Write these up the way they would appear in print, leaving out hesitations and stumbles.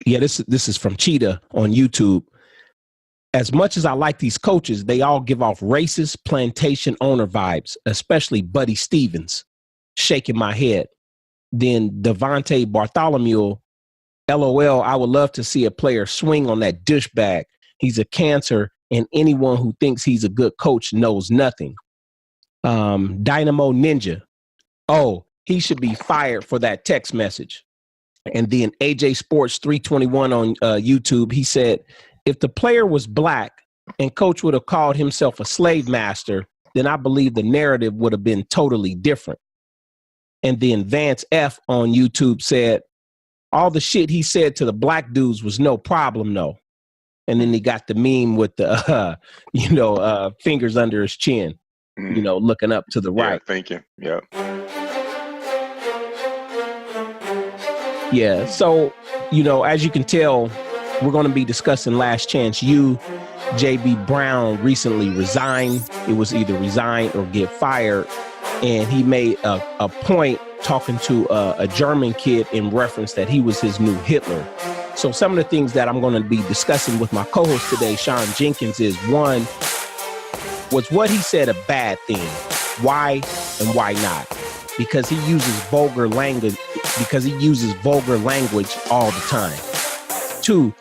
Yeah, this is from Cheetah on YouTube. As much as I like these coaches, they all give off racist plantation owner vibes, especially Buddy Stevens. Shaking my head. Then Devontae Bartholomew, LOL, I would love to see a player swing on that douchebag. He's a cancer, and anyone who thinks he's a good coach knows nothing. Dynamo Ninja, oh, he should be fired for that text message. And then AJ Sports 321 on YouTube, he said, if the player was black and coach would have called himself a slave master, then I believe the narrative would have been totally different. And then Vance F on YouTube said, all the shit he said to the black dudes was no problem, though. And then he got the meme with the, fingers under his chin, looking up to the right. Yeah, thank you. Yeah. Yeah. So, as you can tell, we're going to be discussing Last Chance U. JB Brown recently resigned. It was either resign or get fired. And he made a point talking to a German kid in reference that he was his new Hitler. So some of the things that I'm going to be discussing with my co-host today, Sean Jenkins, is one, was what he said a bad thing? Why and why not? Because he uses vulgar language all the time. Two,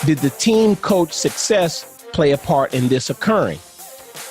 did the team coach success play a part in this occurring?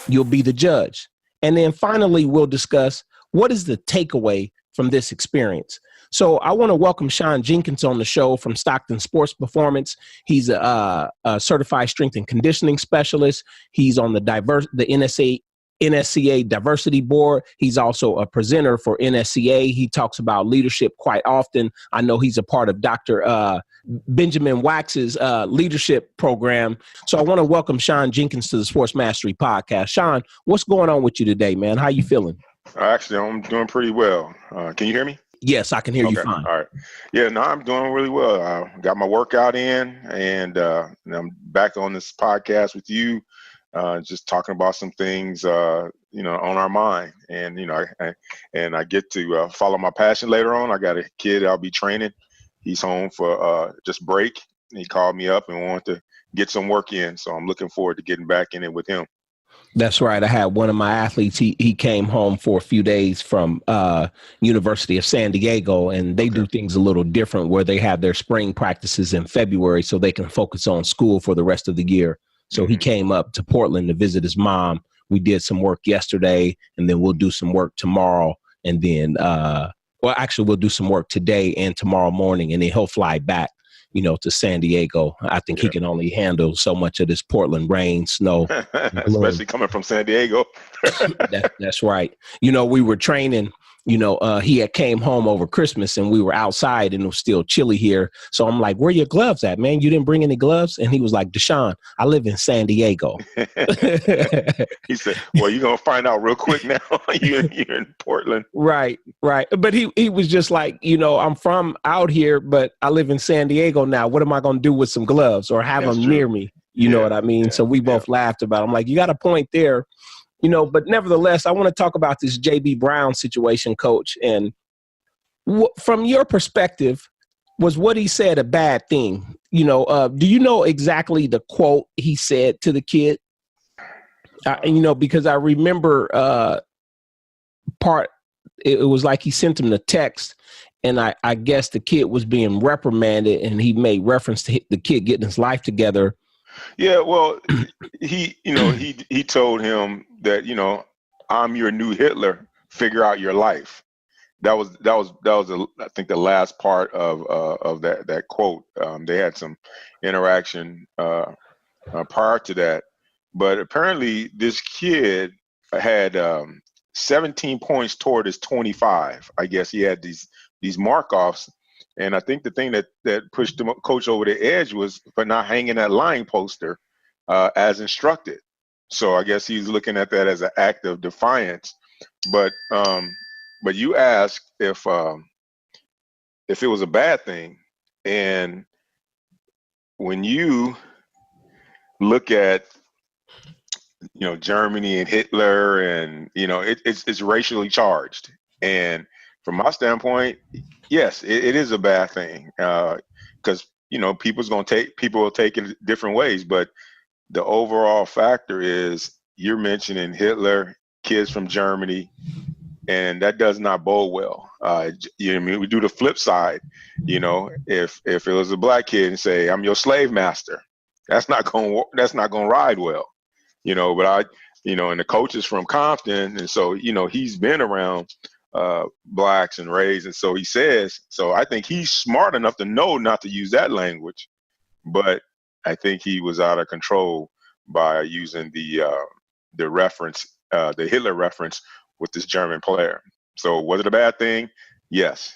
You'll be the judge. And then finally, we'll discuss what is the takeaway from this experience. So I want to welcome Sean Jenkins on the show from Stockton Sports Performance. He's a certified strength and conditioning specialist. He's on the NSCA Diversity Board. He's also a presenter for NSCA. He talks about leadership quite often. I know he's a part of Dr. Benjamin Wax's leadership program. So I want to welcome Sean Jenkins to the Sports Mastery Podcast. Sean, what's going on with you today, man? How you feeling? Actually, I'm doing pretty well. Can you hear me? Yes, I can hear you fine. All right. Yeah, no, I'm doing really well. Got my workout in, and I'm back on this podcast with you, just talking about some things, on our mind. And, I get to follow my passion later on. I got a kid I'll be training. He's home for just break. He called me up and wanted to get some work in. So I'm looking forward to getting back in it with him. That's right. I had one of my athletes. He came home for a few days from University of San Diego, and they do things a little different where they have their spring practices in February so they can focus on school for the rest of the year. So he came up to Portland to visit his mom. We did some work yesterday, and then we'll do some work tomorrow. And then, we'll do some work today and tomorrow morning, and then he'll fly back, to San Diego. I think he can only handle so much of this Portland rain, snow. Especially coming from San Diego. That's right. We were training, he had came home over Christmas and we were outside and it was still chilly here. So I'm like, where are your gloves at, man? You didn't bring any gloves? And he was like, Deshaun, I live in San Diego. He said, well, you're going to find out real quick now. You're in Portland. Right. But he was just like, I'm from out here, but I live in San Diego now. What am I going to do with some gloves or have them near me? You know what I mean? So we both laughed about it. I'm like, you got a point there. But nevertheless, I want to talk about this JB Brown situation, Coach. And from your perspective, was what he said a bad thing? Do you know exactly the quote he said to the kid? Because I remember it was like he sent him the text, and I guess the kid was being reprimanded, and he made reference to the kid getting his life together. Yeah, well, he told him that, I'm your new Hitler. Figure out your life. That was I think the last part of that quote. They had some interaction prior to that, but apparently this kid had 17 points toward his 25. I guess he had these mark-offs. And I think the thing that pushed the coach over the edge was for not hanging that line poster as instructed. So I guess he's looking at that as an act of defiance. But you asked if it was a bad thing, and when you look at Germany and Hitler, and it's racially charged, and from my standpoint, yes, it is a bad thing because people will take it different ways, but the overall factor is you're mentioning Hitler, kids from Germany, and that does not bode well. You know what I mean? We do the flip side. If it was a black kid and say, "I'm your slave master," that's not going to ride well. But and the coach is from Compton, and so he's been around blacks and raised, and so he says. So I think he's smart enough to know not to use that language, but I think he was out of control by using the reference, the Hitler reference with this German player. So was it a bad thing? Yes.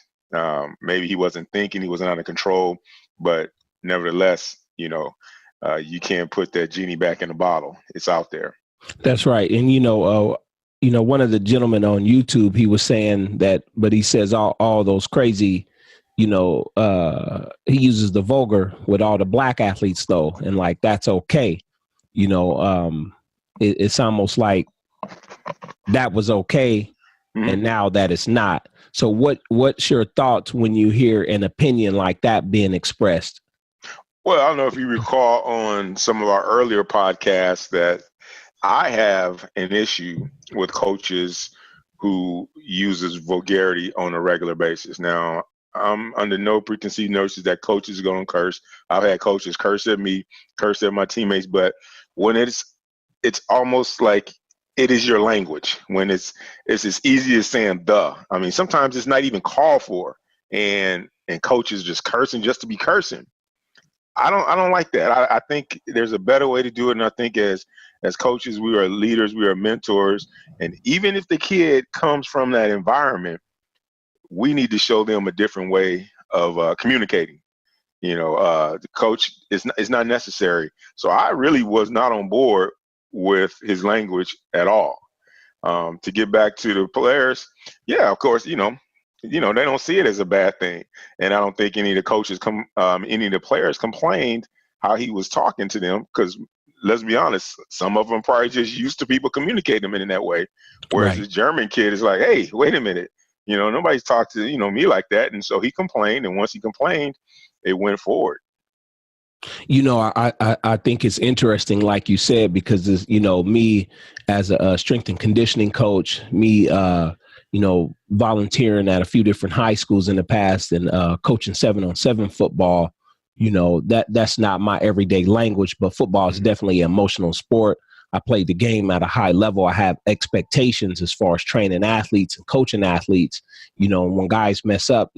Maybe he wasn't thinking, he wasn't under control, but nevertheless, you can't put that genie back in the bottle. It's out there. That's right. And, one of the gentlemen on YouTube, he was saying that, but he says all those crazy, he uses the vulgar with all the black athletes though. And like, that's okay. It's almost like that was okay. Mm-hmm. And now that it's not. So what's your thoughts when you hear an opinion like that being expressed? Well, I don't know if you recall on some of our earlier podcasts that I have an issue with coaches who uses vulgarity on a regular basis. Now, I'm under no preconceived notions that coaches are going to curse. I've had coaches curse at me, curse at my teammates, but when it's almost like it is your language. When it's as easy as saying "the." I mean, sometimes it's not even called for, and coaches just cursing just to be cursing. I don't like that. I think there's a better way to do it, and I think as coaches, we are leaders, we are mentors, and even if the kid comes from that environment, we need to show them a different way of communicating. The coach is not necessary. So I really was not on board with his language at all. To get back to the players, yeah, of course, they don't see it as a bad thing, and I don't think any of the coaches any of the players complained how he was talking to them, because let's be honest, some of them probably just used to people communicating them in that way, whereas the German kid is like, hey, wait a minute, nobody's talked to me like that, and so he complained, and once he complained, it went forward. I think it's interesting, like you said, because me as a strength and conditioning coach, me volunteering at a few different high schools in the past, and coaching 7-on-7 football. That's not my everyday language, but football is definitely an emotional sport. I played the game at a high level. I have expectations as far as training athletes and coaching athletes. When guys mess up,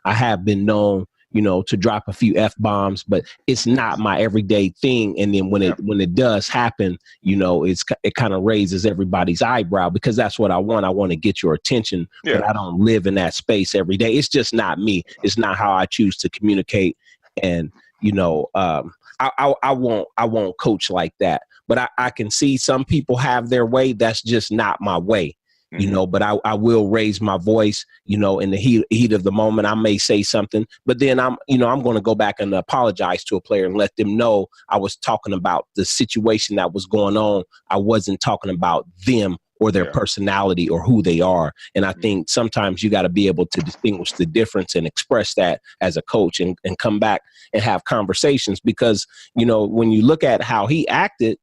I have been known to drop a few F-bombs, but it's not my everyday thing. And then when it does happen, it kind of raises everybody's eyebrow, because that's what I want. I want to get your attention, but I don't live in that space every day. It's just not me. It's not how I choose to communicate. And, I won't coach like that, but I can see some people have their way. That's just not my way. But I will raise my voice, in the heat of the moment. I may say something, but then I'm going to go back and apologize to a player and let them know I was talking about the situation that was going on. I wasn't talking about them or their personality or who they are. And I think sometimes you got to be able to distinguish the difference and express that as a coach, and come back and have conversations, because, when you look at how he acted,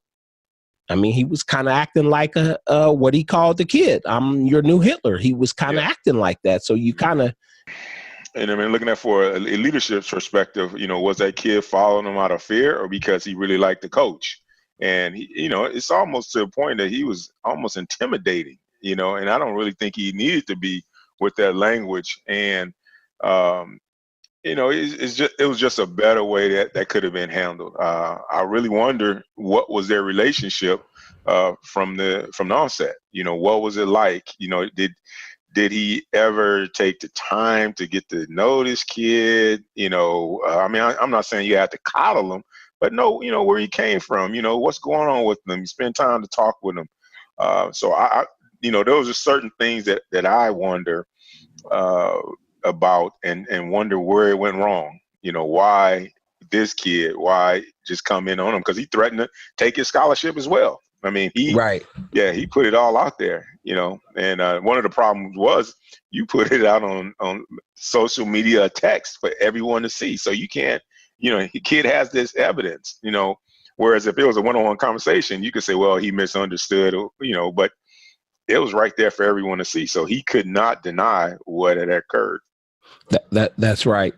I mean, he was kind of acting like what he called the kid. I'm your new Hitler. He was kind of acting like that. So you kind of. And I mean, looking at for a leadership perspective, was that kid following him out of fear, or because he really liked the coach? And he, it's almost to a point that he was almost intimidating, and I don't really think he needed to be with that language. And it was just a better way that could have been handled. I really wonder what was their relationship from the onset. What was it like? Did he ever take the time to get to know this kid? I mean, I'm not saying you have to coddle him, but know where he came from. What's going on with him. You spend time to talk with him. So I those are certain things that I wonder about, and wonder where it went wrong. Why this kid? Why just come in on him? Because he threatened to take his scholarship as well. I mean, he put it all out there. And one of the problems was you put it out on social media text for everyone to see. So you can't the kid has this evidence, whereas if it was a one-on-one conversation, you could say, well, he misunderstood, but it was right there for everyone to see. So he could not deny what had occurred. That's right.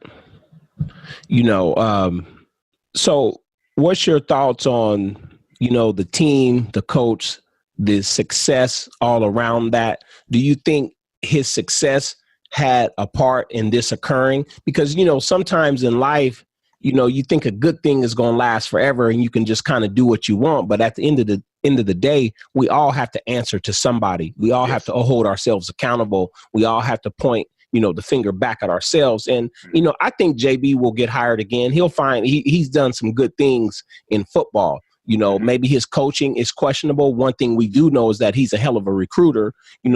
So what's your thoughts on, the team, the coach, the success all around that? Do you think his success had a part in this occurring? Because, sometimes in life, you think a good thing is going to last forever and you can just kind of do what you want. But at the end of the day, we all have to answer to somebody. We all have to hold ourselves accountable. We all have to point, the finger back at ourselves. And, I think JB will get hired again. He'll find he's done some good things in football. Maybe his coaching is questionable. One thing we do know is that he's a hell of a recruiter,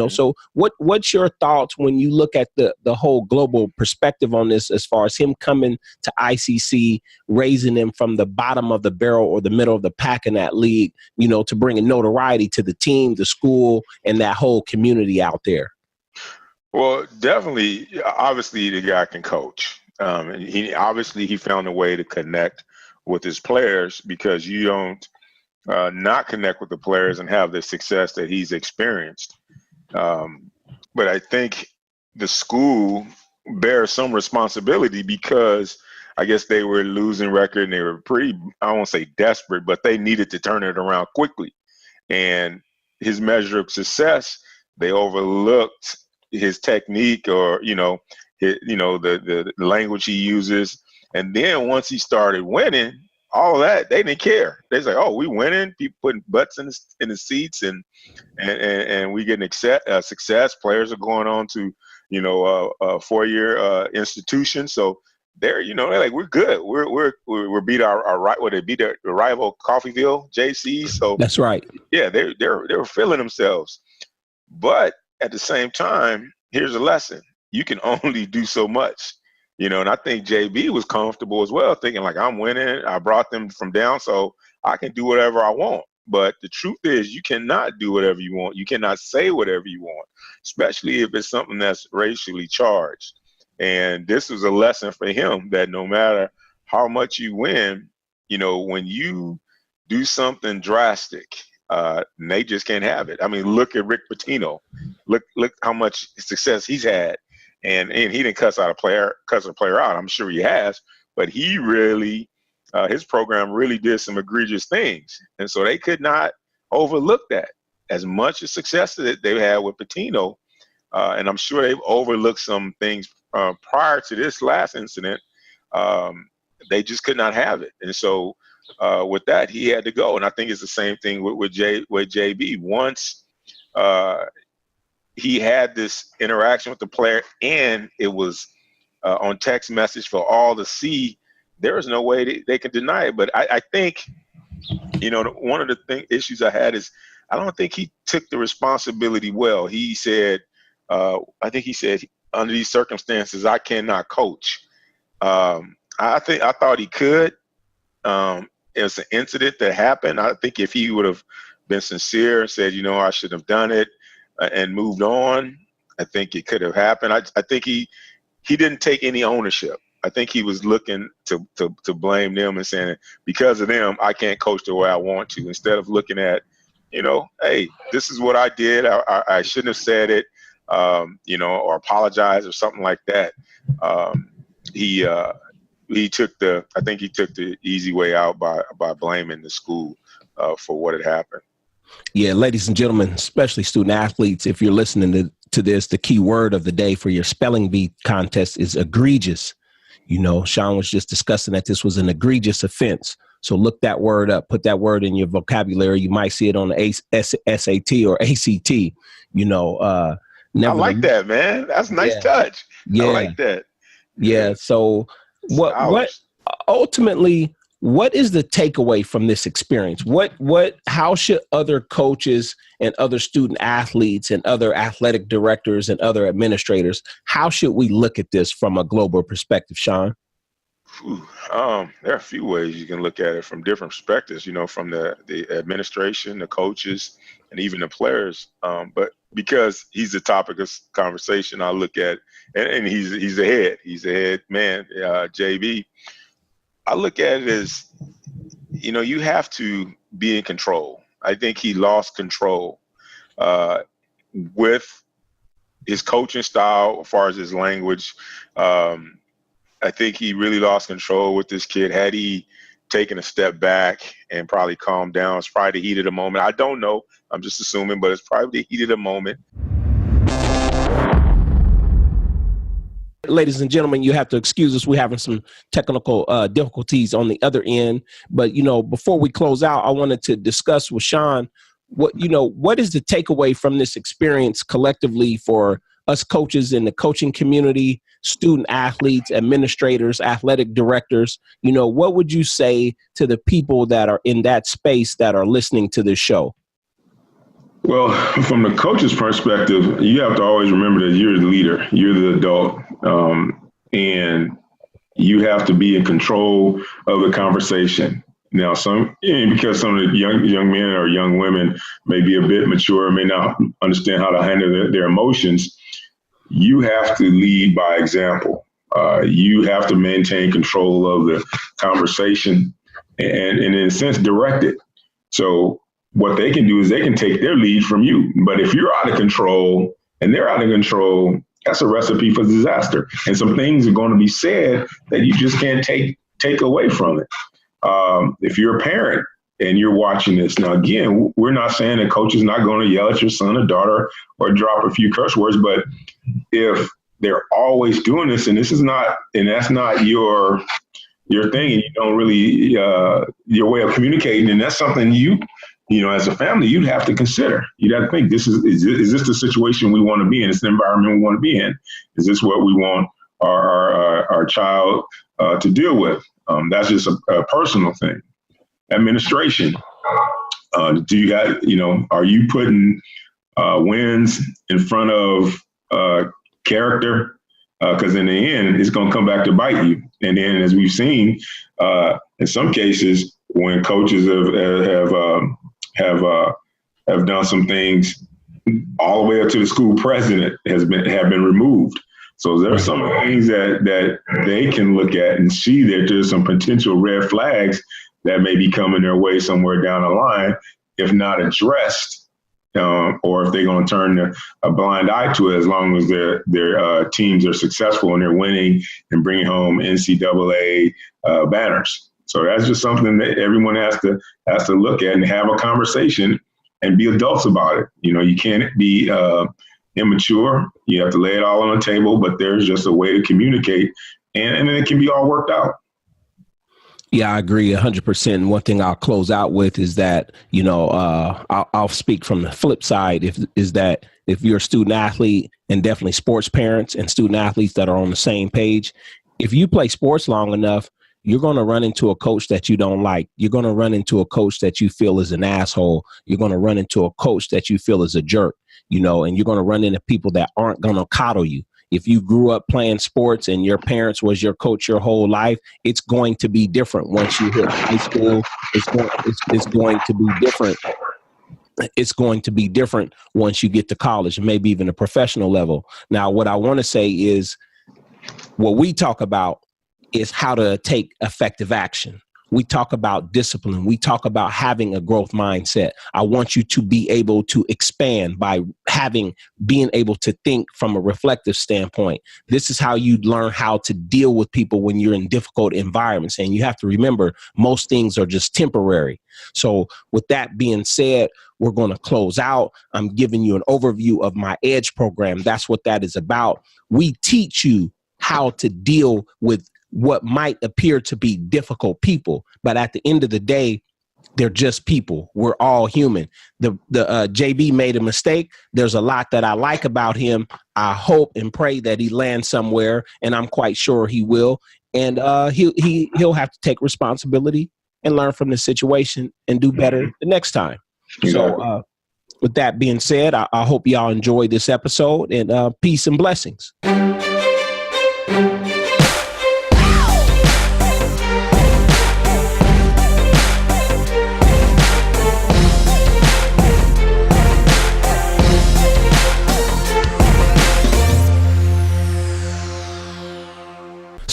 So what's your thoughts when you look at the whole global perspective on this, as far as him coming to ICC, raising him from the bottom of the barrel or the middle of the pack in that league, to bring a notoriety to the team, the school, and that whole community out there? Well, definitely, obviously, the guy can coach. And he found a way to connect with his players, because you don't not connect with the players and have the success that he's experienced. But I think the school bears some responsibility, because I guess they were losing record and they were pretty, I won't say desperate, but they needed to turn it around quickly. And his measure of success, they overlooked his technique, or the language he uses. And then once he started winning, all of that, they didn't care. They say, "Oh, we winning. People putting butts in the seats, and we getting success. Players are going on to a 4-year institution. So they're like, we're good. We're beat our right. What, they beat the rival Coffeyville JC. So that's right. Yeah, they were feeling themselves. But at the same time, here's a lesson: you can only do so much. And I think JB was comfortable as well, thinking like, I'm winning. I brought them from down, so I can do whatever I want. But the truth is, you cannot do whatever you want. You cannot say whatever you want, especially if it's something that's racially charged. And this was a lesson for him, that no matter how much you win, when you do something drastic, they just can't have it. I mean, look at Rick Pitino. Look how much success he's had. And he didn't cuss a player out. I'm sure he has, but he really, his program really did some egregious things, and so they could not overlook that. As much as success that they had with Pitino, and I'm sure they've overlooked some things prior to this last incident. They just could not have it, and so with that, he had to go. And I think it's the same thing with JB. Once he had this interaction with the player, and it was on text message for all to see, there is no way they can deny it. But I think, one of the issues I had is, I don't think he took the responsibility well. He said, I think he said, under these circumstances, I cannot coach. I thought he could. It was an incident that happened. I think if he would have been sincere and said, I shouldn't have done it, and moved on, I think it could have happened. I think he didn't take any ownership. I think he was looking to blame them and saying, because of them, I can't coach the way I want to, instead of looking at, hey, this is what I did. I shouldn't have said it, or apologize or something like that. He took the easy way out by blaming the school for what had happened. Yeah, ladies and gentlemen, especially student athletes, if you're listening to this, the key word of the day for your spelling bee contest is egregious. Sean was just discussing that this was an egregious offense. So look that word up, put that word in your vocabulary. You might see it on the SAT or ACT. I like that, man. That's a nice touch. Yeah. I like that. Yeah. So what ultimately, what is the takeaway from this experience? How should other coaches and other student athletes and other athletic directors and other administrators, how should we look at this from a global perspective, Sean? There are a few ways you can look at it from different perspectives, from the administration, the coaches, and even the players. But because he's the topic of conversation, I look at, and he's the head man, JB. I look at it as, you have to be in control. I think he lost control with his coaching style as far as his language. I think he really lost control with this kid. Had he taken a step back and probably calmed down, it's probably the heat of the moment. I don't know. I'm just assuming, but it's probably the heat of the moment. Ladies and gentlemen, you have to excuse us. We're having some technical difficulties on the other end. But, before we close out, I wanted to discuss with Sean, what is the takeaway from this experience collectively for us coaches in the coaching community, student athletes, administrators, athletic directors? What would you say to the people that are in that space that are listening to this show? Well, from the coach's perspective, you have to always remember that you're the leader, you're the adult, and you have to be in control of the conversation. Now, because some of the young men or young women may be a bit mature, may not understand how to handle their emotions, you have to lead by example. You have to maintain control of the conversation and in a sense, direct it. So what they can do is they can take their lead from you. But if you're out of control and they're out of control, that's a recipe for disaster. And some things are going to be said that you just can't take away from it. If you're a parent and you're watching this, now, again, we're not saying that coach is not going to yell at your son or daughter or drop a few curse words, but if they're always doing this and that's not your thing, and you don't really, your way of communicating, and that's something as a family, you'd have to consider. You'd have to think, is this the situation we want to be in? Is the environment we want to be in? Is this what we want our child to deal with? That's just a personal thing. Administration. Are you putting wins in front of character? Because in the end, it's going to come back to bite you. And then, as we've seen, in some cases, when coaches have done some things, all the way up to the school president have been removed. So there's some things that they can look at and see that there's some potential red flags that may be coming their way somewhere down the line, if not addressed, or if they're going to turn a blind eye to it, as long as their teams are successful and they're winning and bringing home NCAA banners. So that's just something that everyone has to look at and have a conversation and be adults about it. You can't be immature. You have to lay it all on the table, but there's just a way to communicate, and it can be all worked out. Yeah, I agree 100%. And one thing I'll close out with is that, I'll speak from the flip side, if you're a student athlete, and definitely sports parents and student athletes that are on the same page, if you play sports long enough, you're going to run into a coach that you don't like. You're going to run into a coach that you feel is an asshole. You're going to run into a coach that you feel is a jerk, and you're going to run into people that aren't going to coddle you. If you grew up playing sports and your parents was your coach your whole life, it's going to be different once you hit high school. It's going to be different. It's going to be different once you get to college, maybe even a professional level. Now, what I want to say is, what we talk about is how to take effective action. We talk about discipline. We talk about having a growth mindset. I want you to be able to expand by being able to think from a reflective standpoint. This is how you learn how to deal with people when you're in difficult environments. And you have to remember, most things are just temporary. So with that being said, we're going to close out. I'm giving you an overview of my EDGE program. That's what that is about. We teach you how to deal with what might appear to be difficult people, but at the end of the day, they're just people. We're all human. The JB made a mistake. There's a lot that I like about him. I hope and pray that he lands somewhere, and I'm quite sure he will. And he'll have to take responsibility and learn from the situation and do better the next time. So with that being said, I hope y'all enjoyed this episode, and peace and blessings.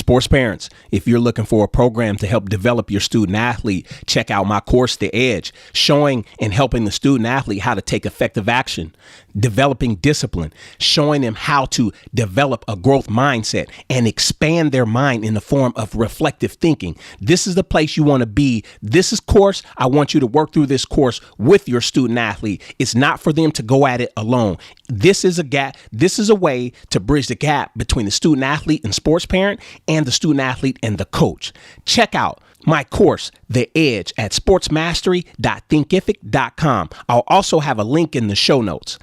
Sports parents, if you're looking for a program to help develop your student athlete, check out my course, The Edge, showing and helping the student athlete how to take effective action, developing discipline, showing them how to develop a growth mindset and expand their mind in the form of reflective thinking. This is the place you want to be. This is course. I want you to work through this course with your student athlete. It's not for them to go at it alone. This is a gap. This is a way to bridge the gap between the student athlete and sports parent and the student athlete and the coach. Check out my course, The Edge, at sportsmastery.thinkific.com. I'll also have a link in the show notes.